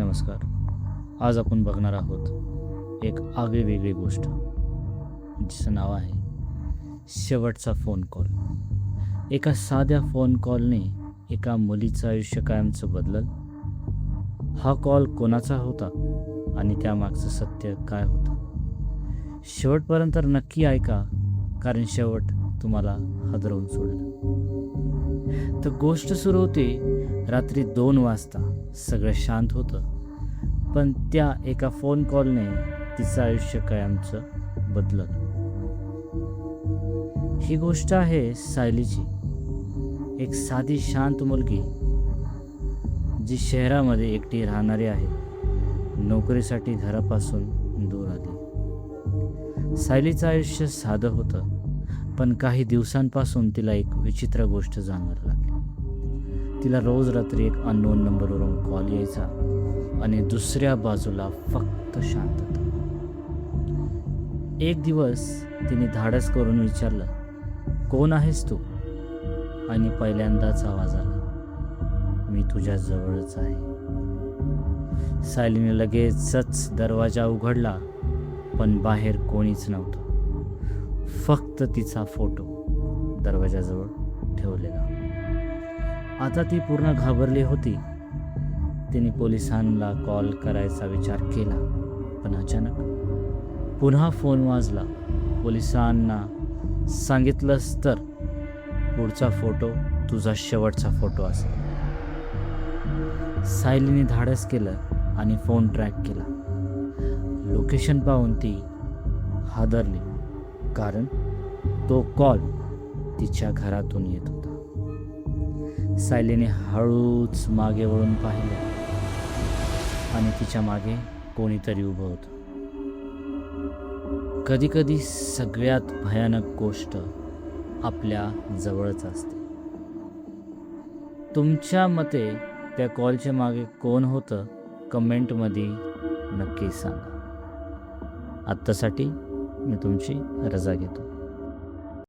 नमस्कार. आज आपण बघणार आहोत एक आगळीवेगळी गोष्ट, जिचं नाव आहे शेवटचा फोन कॉल. एका साध्या फोन कॉलने एका मुलीचं आयुष्य कायमचं बदललं. हा कॉल कोणाचा होता आणि त्यामागचं सत्य काय होतं, शेवटपर्यंत नक्की ऐका, कारण शेवट तुम्हाला हादरवून सोडेल. तर गोष्ट सुरू होते रात्री 2 वाजता. सगळं शांत होतं, पण त्या एका फोन कॉलने तिचं आयुष्य कायमचं बदललं. ही गोष्ट आहे सायलीची, एक साधी शांत मुलगी जी शहरामध्ये एकटी राहणारी आहे. नोकरीसाठी घरापासून दूर आली. सायलीचं आयुष्य साधं होतं, पण काही दिवसांपासून तिला एक विचित्र गोष्ट जाणवायला लागली. तिला रोज रात्री एक अननोन नंबरवरून कॉल यायचा आणि दुसऱ्या बाजूला फक्त शांतता. एक दिवस तिने धाडस करून विचारलं, कोण आहेस तू? आणि पहिल्यांदाच आवाज आला, मी तुझ्या जवळच आहे. सायलीने लगेचच दरवाजा उघडला, पण बाहेर कोणीच नव्हतं. फक्त तिचा फोटो दरवाजाजवळ ठेवलेला. आता ती पूर्ण घाबरली होती. तिने पोलिसांना कॉल करायचा विचार केला, पण अचानक पुन्हा फोन वाजला. पोलिसांना सांगितलंस तर पुढचा फोटो तुझा शेवटचा फोटो असेल. सायलीने धाडस केलं आणि फोन ट्रॅक केला. लोकेशन पाहून ती हादरली, कारण तो कॉल तिच्या घरातून येत होता. सायलीने हळूच मागे वळून पाहिलं आणि तिच्या मागे कोणीतरी उभं होतं. कधीकधी सगळ्यात भयानक गोष्ट आपल्या जवळच असते. तुमच्या मते त्या कॉलच्या मागे कोण होतं, कमेंटमध्ये नक्की सांगा. आत्तासाठी मी तुमची रजा घेतो.